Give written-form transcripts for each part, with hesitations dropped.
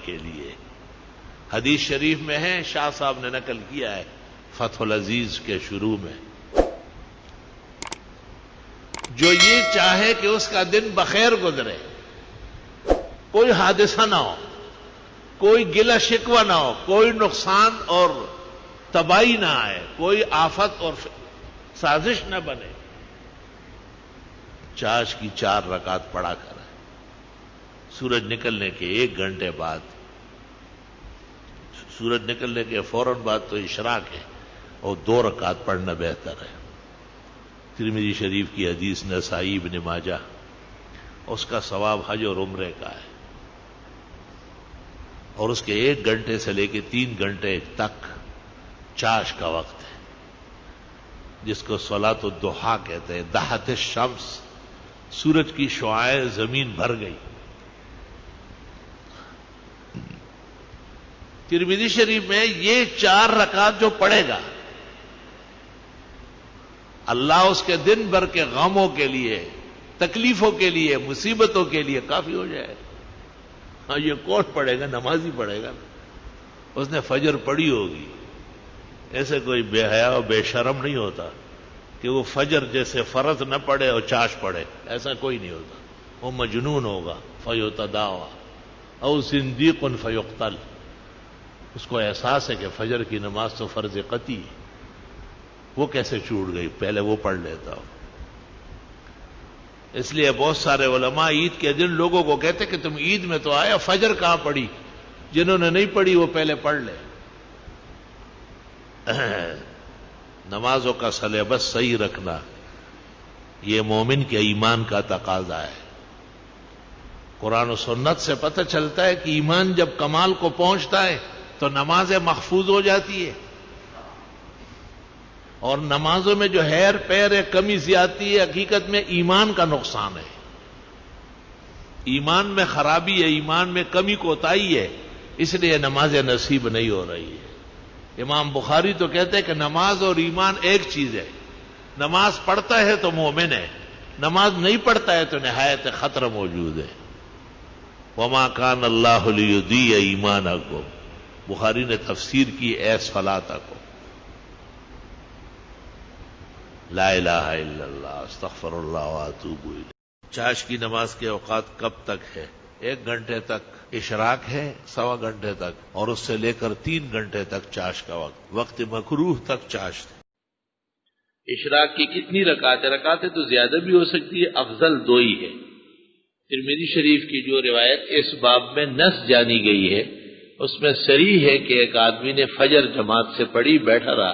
کے لیے. حدیث شریف میں ہے، شاہ صاحب نے نقل کیا ہے فتح العزیز کے شروع میں، جو یہ چاہے کہ اس کا دن بخیر گزرے، کوئی حادثہ نہ ہو، کوئی گلہ شکوہ نہ ہو، کوئی نقصان اور تباہی نہ آئے، کوئی آفت اور سازش نہ بنے، چاش کی 4 رکعت پڑھا کرے. سورج نکلنے کے 1 گھنٹے بعد، سورج نکلنے کے فوراً بعد تو اشراق ہے، اور 2 رکعت پڑھنا بہتر ہے. ترمذی شریف کی حدیث، نسائی، ابن ماجہ، اس کا ثواب حج اور عمرے کا ہے. اور اس کے 1 گھنٹے سے لے کے 3 گھنٹے تک چاش کا وقت ہے، جس کو صلاۃ الضحیٰ کہتے ہیں. دحت الشمس، سورج کی شعاعیں زمین بھر گئی. ترمذی شریف میں یہ 4 رکعت جو پڑھے گا، اللہ اس کے دن بھر کے غموں کے لیے، تکلیفوں کے لیے، مصیبتوں کے لیے کافی ہو جائے. ہاں، یہ کون پڑھے گا؟ نمازی پڑھے گا. اس نے فجر پڑھی ہوگی. ایسے کوئی بے حیا و بے شرم نہیں ہوتا کہ وہ فجر جیسے فرض نہ پڑھے اور چاش پڑھے. ایسا کوئی نہیں ہوتا. وہ مجنون ہوگا، فیتداوی او زندیق فیقتل. اس کو احساس ہے کہ فجر کی نماز تو فرض قطعی ہے، وہ کیسے چھوٹ گئی، پہلے وہ پڑھ لیتا ہو. اس لیے بہت سارے علماء عید کے دن لوگوں کو کہتے کہ تم عید میں تو آئے، فجر کہاں پڑھی؟ جنہوں نے نہیں پڑھی وہ پہلے پڑھ لے. نمازوں کا سلیبس صحیح رکھنا یہ مومن کے ایمان کا تقاضا ہے. قرآن و سنت سے پتہ چلتا ہے کہ ایمان جب کمال کو پہنچتا ہے تو نمازیں محفوظ ہو جاتی ہے، اور نمازوں میں جو ہیر پیر ہے، کمی زیادتی ہے، حقیقت میں ایمان کا نقصان ہے. ایمان میں خرابی ہے، ایمان میں کمی کوتاہی ہے، اس لیے نمازیں نصیب نہیں ہو رہی ہے. امام بخاری تو کہتے ہیں کہ نماز اور ایمان ایک چیز ہے. نماز پڑھتا ہے تو مومن ہے، نماز نہیں پڑھتا ہے تو نہایت خطرہ موجود ہے. وما کان اللہ لیضیع ایمانکم، بخاری نے تفسیر کی ایس فلاطہ کو. لا الہ الا اللہ، استغفر اللہ واتوب الیہ. چاش کی نماز کے اوقات کب تک ہے؟ 1 گھنٹے تک اشراق ہے، 1.25 گھنٹے تک، اور اس سے لے کر 3 گھنٹے تک چاش کا وقت. وقت مکروہ تک چاش ہے. اشراق کی کتنی رکعتیں؟ رکعتیں تو زیادہ بھی ہو سکتی ہے، افضل 2 ہی ہے. ترمذی شریف کی جو روایت اس باب میں نص جانی گئی ہے، اس میں صریح ہے کہ ایک آدمی نے فجر جماعت سے پڑھی، بیٹھا رہا،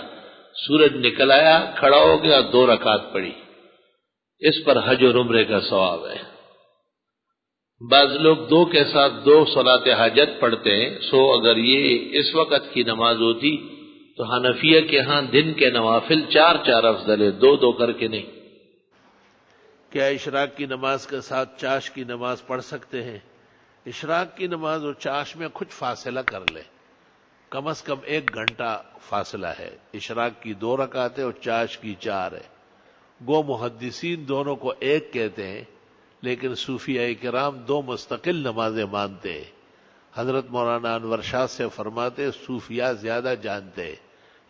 سورج نکل آیا، کھڑا ہو گیا، 2 رکعت پڑھی. اس پر حج اور عمرے کا ثواب ہے. بعض لوگ 2 کے ساتھ 2 صلاۃ حاجت پڑھتے ہیں. سو اگر یہ اس وقت کی نماز ہوتی تو حنفیہ کے ہاں دن کے نوافل 4 افضل ہے، 2 کر کے نہیں. کیا اشراق کی نماز کے ساتھ چاش کی نماز پڑھ سکتے ہیں؟ اشراق کی نماز اور چاش میں کچھ فاصلہ کر لے، کم از کم 1 گھنٹہ فاصلہ ہے. اشراق کی 2 رکعتیں اور چاش کی 4 ہے. گو محدثین دونوں کو ایک کہتے ہیں، لیکن صوفیاء کرام 2 مستقل نمازیں مانتے ہیں. حضرت مولانا انور شاہ سے فرماتے صوفیاء زیادہ جانتے ہیں،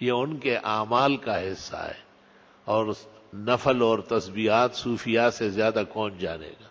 یہ ان کے اعمال کا حصہ ہے، اور نفل اور تسبیحات صوفیاء سے زیادہ کون جانے گا.